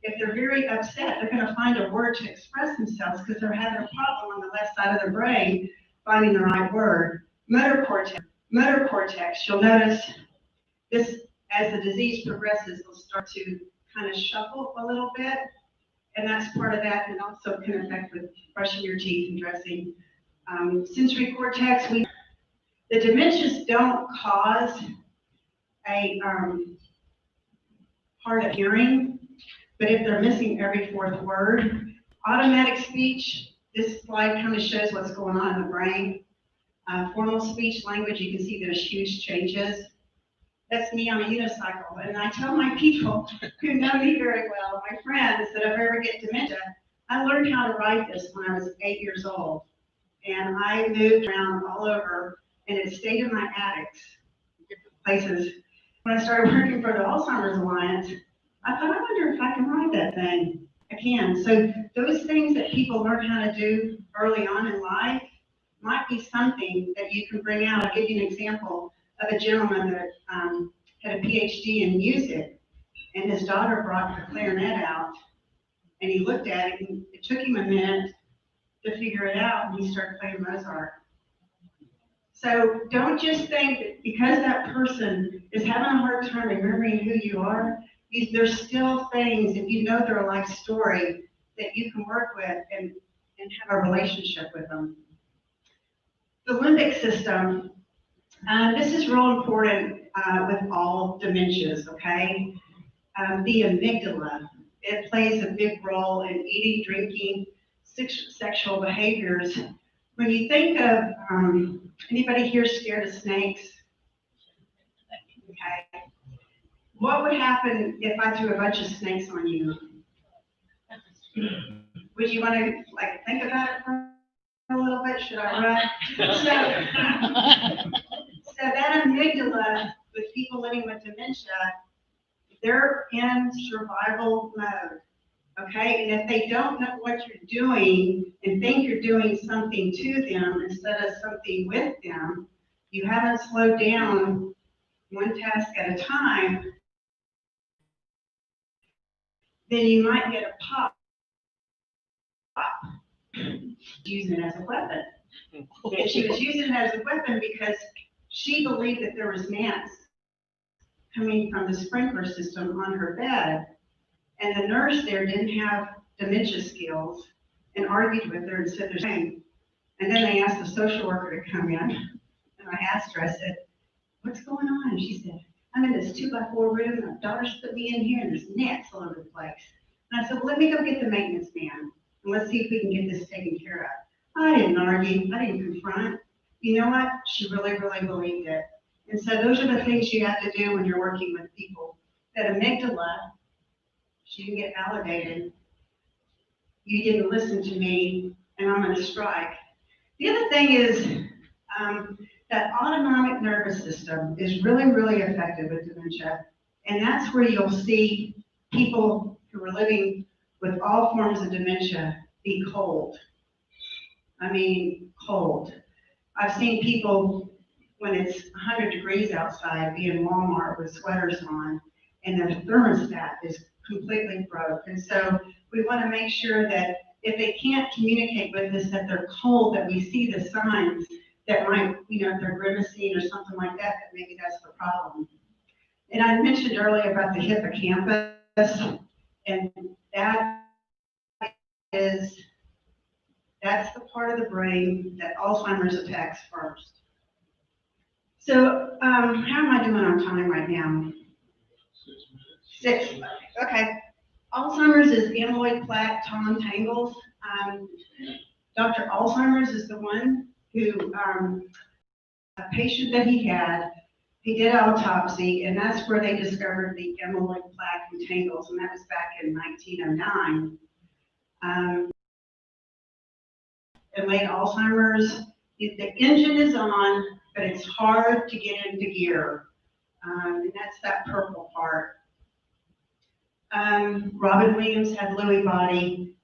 If they're very upset, they're going to find a word to express themselves because they're having a problem on the left side of their brain finding the right word. Motor cortex, you'll notice this as the disease progresses, will start to kind of shuffle a little bit, and that's part of that, and also can affect with brushing your teeth and dressing. Sensory cortex, the dementias don't cause a hard of hearing, but if they're missing every fourth word, automatic speech, this slide kind of shows what's going on in the brain. Formal speech, language, you can see there's huge changes. That's me on a unicycle, and I tell my people who know me very well, my friends, that if I ever get dementia, I learned how to ride this when I was 8 years old, and I moved around all over, and it stayed in my attics, different places. When I started working for the Alzheimer's Alliance, I thought, I wonder if I can ride that thing. I can. So those things that people learn how to do early on in life might be something that you can bring out. I'll give you an example of a gentleman that had a PhD in music, and his daughter brought the clarinet out, and he looked at it, and it took him a minute to figure it out, and he started playing Mozart. So don't just think that because that person is having a hard time remembering who you are, there's still things, if you know their life story, that you can work with and have a relationship with them. The limbic system, this is real important with all dementias, okay? The amygdala, it plays a big role in eating, drinking, sexual behaviors. When you think of, anybody here scared of snakes? Okay. What would happen if I threw a bunch of snakes on you? Would you want to think about it for a little bit? Should I run? So that amygdala with people living with dementia, they're in survival mode. Okay, and if they don't know what you're doing and think you're doing something to them instead of something with them, you haven't slowed down one task at a time, then you might get a pop. using it as a weapon. And she was using it as a weapon because she believed that there was gnats coming from the sprinkler system on her bed. And the nurse there didn't have dementia skills and argued with her and said there's pain. And then they asked the social worker to come in. And I asked her, I said, what's going on? And she said, I'm in this 2x4 room, and my daughter's put me in here, and there's gnats all over the place. And I said, well, let me go get the maintenance man, and let's see if we can get this taken care of. I didn't argue, I didn't confront. You know what? She really, really believed it. And so those are the things you have to do when you're working with people. That amygdala, she didn't get validated. You didn't listen to me, and I'm going to strike. The other thing is that autonomic nervous system is really, really effective with dementia. And that's where you'll see people who are living with all forms of dementia be cold. I mean, cold. I've seen people, when it's 100 degrees outside, be in Walmart with sweaters on, and their thermostat is completely broke. And so we want to make sure that if they can't communicate with us that they're cold, that we see the signs that might, you know, if they're grimacing or something like that, that maybe that's the problem. And I mentioned earlier about the hippocampus, and that's the part of the brain that Alzheimer's attacks first. So how am I doing on time right now? 6 minutes. Okay. Alzheimer's is amyloid plaque tangles. Dr. Alzheimer's is the one who, a patient that he did autopsy, and that's where they discovered the amyloid plaque and tangles, and that was back in 1909. And late Alzheimer's, the engine is on, but it's hard to get into gear. And that's that purple part. Robin Williams had Lewy body.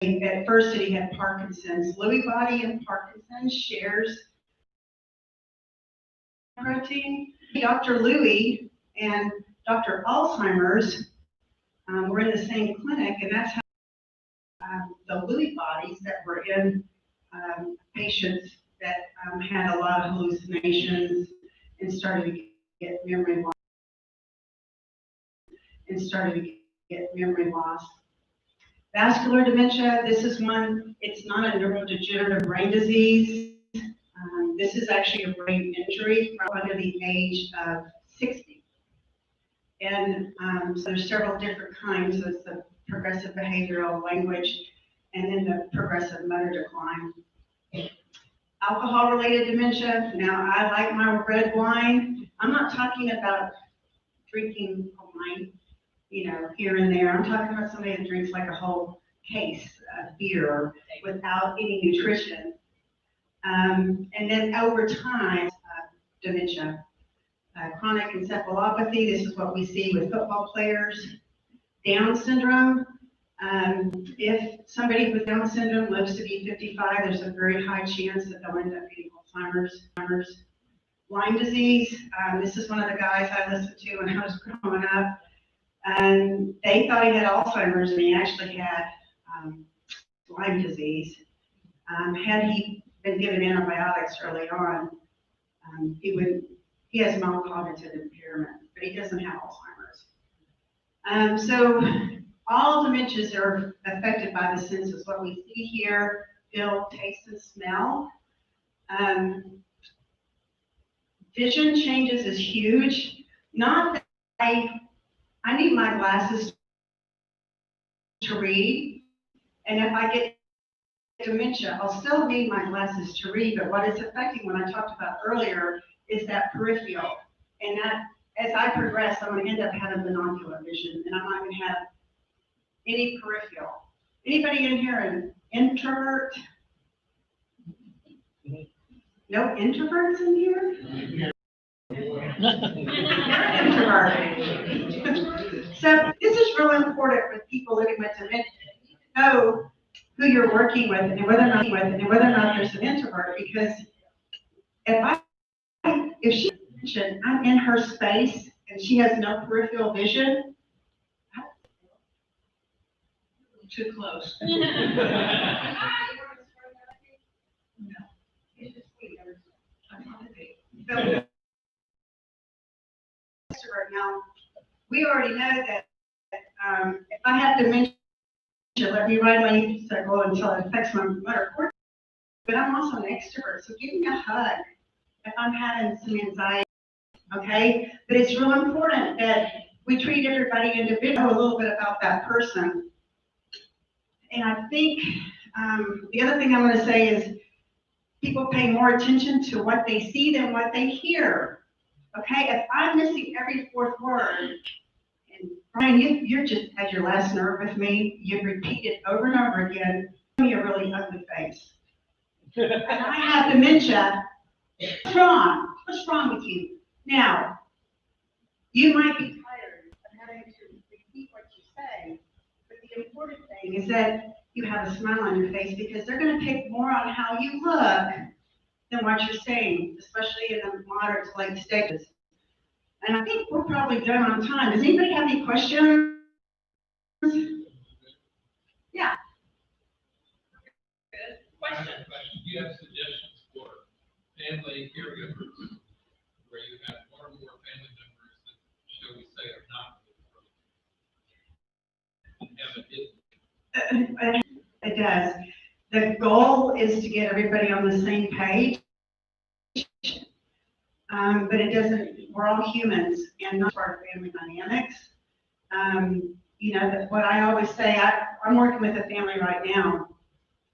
At first he had Parkinson's. Lewy body and Parkinson's shares protein. Dr. Lewy and Dr. Alzheimer's were in the same clinic, and that's how the Lewy bodies that were in patients that had a lot of hallucinations and started to get memory loss. Vascular dementia, this is one, it's not a neurodegenerative brain disease. This is actually a brain injury from under the age of 60. And so there's several different kinds. So it's the progressive behavioral language and then the progressive motor decline. Alcohol-related dementia, now I like my red wine. I'm not talking about drinking wine, you know, here and there. I'm talking about somebody that drinks like a whole case of beer without any nutrition. And then over time, dementia. Chronic encephalopathy, this is what we see with football players. Down syndrome, if somebody with Down syndrome lives to be 55, there's a very high chance that they'll end up getting Alzheimer's. Lyme disease, this is one of the guys I listened to when I was growing up. And they thought he had Alzheimer's, and he actually had Lyme disease. Had he been given antibiotics early on, he has mild cognitive impairment, but he doesn't have Alzheimer's. So all dementias are affected by the senses. What we see here, feel, taste, and smell. Vision changes is huge. Not that I need my glasses to read, and if I get dementia, I'll still need my glasses to read, but what it's affecting, what I talked about earlier, is that peripheral. And that, as I progress, I'm going to end up having binocular vision, and I'm not going to have any peripheral. Anybody in here an introvert? No introverts in here? You're an introvert. So this is really important with people living with dementia. Know who you're working with and whether or not there's an introvert, because if she's mentioned I'm in her space and she has no peripheral vision, Too close. extrovert. Now, we already know that, if I have dementia, let me ride my unicycle until it affects my motor cortex. But I'm also an extrovert, so give me a hug if I'm having some anxiety, okay? But it's real important that we treat everybody individually, know a little bit about that person. And I think, the other thing I'm gonna say is people pay more attention to what they see than what they hear. Okay, if I'm missing every fourth word, and Brian, you're just had your last nerve with me, you've repeated over and over again, give me a really ugly face. And I have dementia. What's wrong? What's wrong with you? Now, you might be tired of having to repeat what you say, but the important thing is that you have a smile on your face because they're gonna pick more on how you look than what you're saying, especially in the moderate to late stages. And I think we're probably done on time. Does anybody have any questions? Yeah. Question. Do you have suggestions for family caregivers where you have one or more family members that, shall we say, are not good? It does. The goal is to get everybody on the same page. But it doesn't, we're all humans and not part of family dynamics. You know, that what I always say, I'm working with a family right now.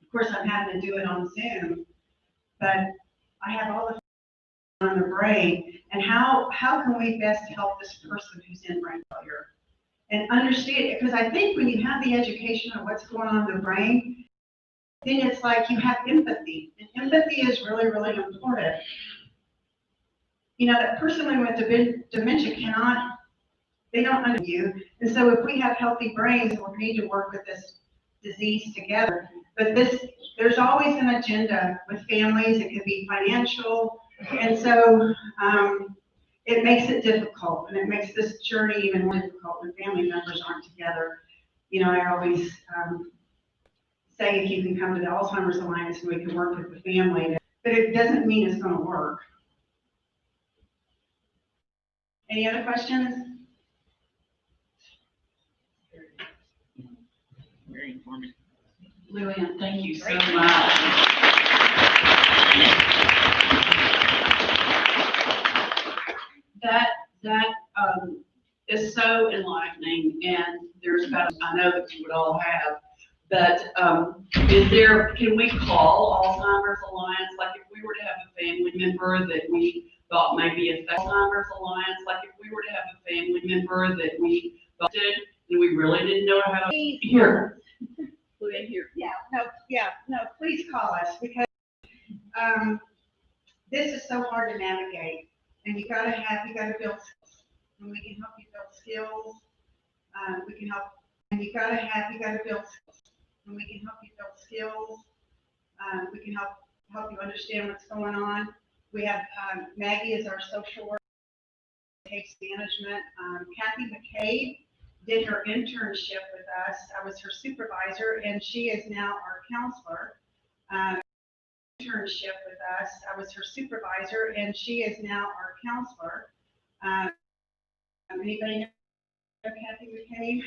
Of course, I'm having to do it on Zoom, but I have all the on the brain and how can we best help this person who's in brain failure and understand it? Because I think when you have the education of what's going on in the brain, then it's like you have empathy, and empathy is really, really important. You know, that person with dementia they don't understand you. And so if we have healthy brains, we need to work with this disease together. But there's always an agenda with families. It could be financial. And so it makes it difficult, and it makes this journey even more difficult when family members aren't together. You know, I always say if you can come to the Alzheimer's Alliance, we can work with the family. But it doesn't mean it's going to work. Any other questions? Very informative. LuAnn, thank you so Great. much. That is so enlightening, and there's about, I know that you would all have, but can we call Alzheimer's Alliance? Like if we were to have a family member that we thought maybe affected Alzheimer's Alliance, like if we were to have a family member that we thought did, and we really didn't know how to hear. LuAnn here. No, please call us because this is so hard to navigate, and you gotta build skills, and we can help you build skills. We can help, and you gotta build skills, and we can help you build skills. We can help you understand what's going on. We have Maggie is our social worker, case management. Kathy McCabe did her internship with us. I was her supervisor, and she is now our counselor. Internship with us. I was her supervisor, and she is now our counselor. Anybody know Kathy McCabe?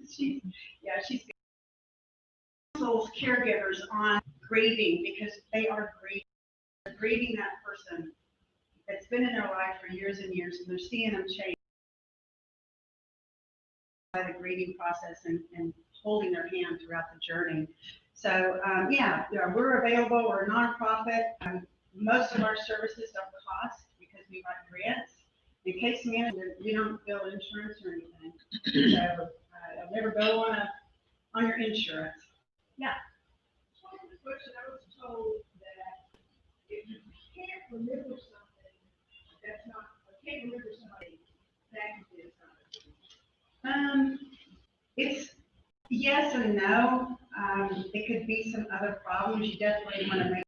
She's counsels caregivers on grieving because they are grieving that person that's been in their life for years and years, and they're seeing them change by the grieving process and holding their hand throughout the journey. So, we're available. We're a nonprofit. Most of our services don't cost because we write grants. In case management, we don't bill insurance or anything. So, I'll never go on your insurance. Yeah. One of the questions I was told that if you can't remember something, that's not, I can't remember somebody, that is something. It's yes and no. It could be some other problems. You definitely want to make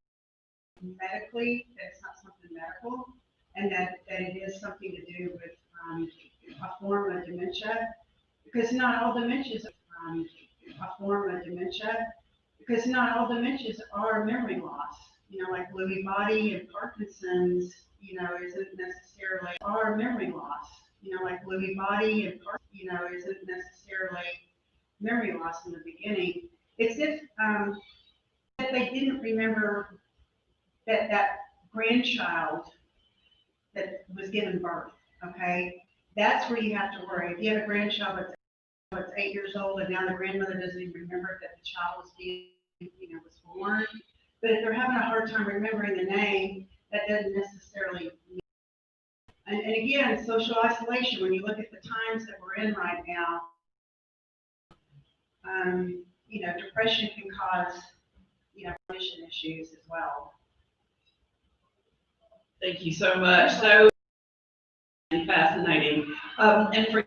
medically that it's not something medical, and that it is something to do with a form of dementia, because not all dementias are a form of dementia. because not all dementias are memory loss. You know, like Lewy body and Parkinson's, you know, isn't necessarily are memory loss. You know, like Lewy body and you know, isn't necessarily memory loss in the beginning. It's if that they didn't remember that grandchild that was given birth. Okay, that's where you have to worry. If you have a grandchild that's 8 years old and now the grandmother doesn't even remember that the child was was born. But if they're having a hard time remembering the name, that doesn't necessarily mean. And again, social isolation, when you look at the times that we're in right now, depression can cause, cognition issues as well. Thank you so much. So fascinating. And for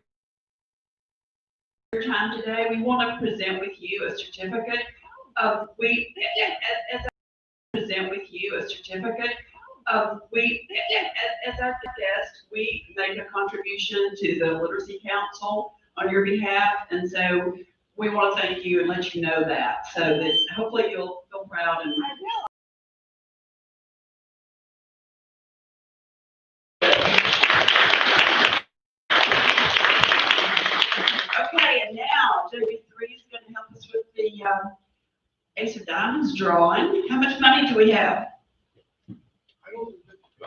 your time today, we want to present with you a certificate. As our guest, we make a contribution to the Literacy Council on your behalf, and so we want to thank you and let you know that, so that hopefully you'll feel proud and. Okay, and now JB3 is going to help us with the Ace of Diamonds drawing. How much money do we have?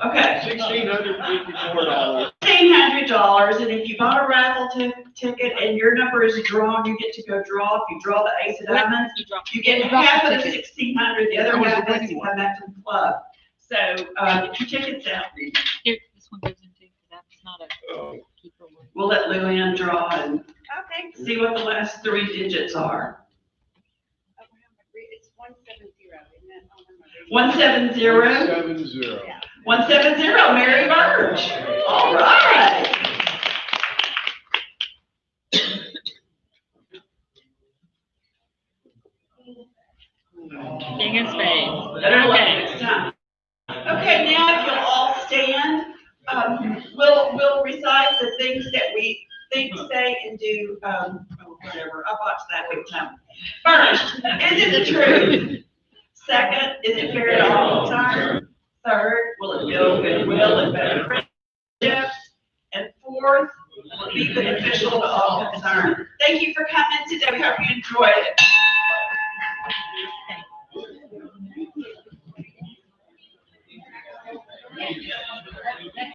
Okay. $1,654. $1,600, and if you bought a raffle ticket and your number is drawn, you get to go draw. If you draw the Ace of Diamonds, you get half of the $1,600. The other half has to come back to the club. So get your tickets out. Here, this one goes into, that's not a keeper one. We'll let LuAnn draw and Okay. see what the last 3 digits are. It's 170, isn't it? 170. 170. Yeah. 170, Mary Birch. All right. King of Spades. Better luck Okay. next time. Okay, now if you'll all stand, we'll recite the things that we think, say, and do, whatever. I'll watch that big time. First, is it the truth? Second, is it fair to all time? Third, will it build goodwill and better friendships? And fourth, will it be beneficial to all concerned? Thank you for coming today. We hope you enjoyed it.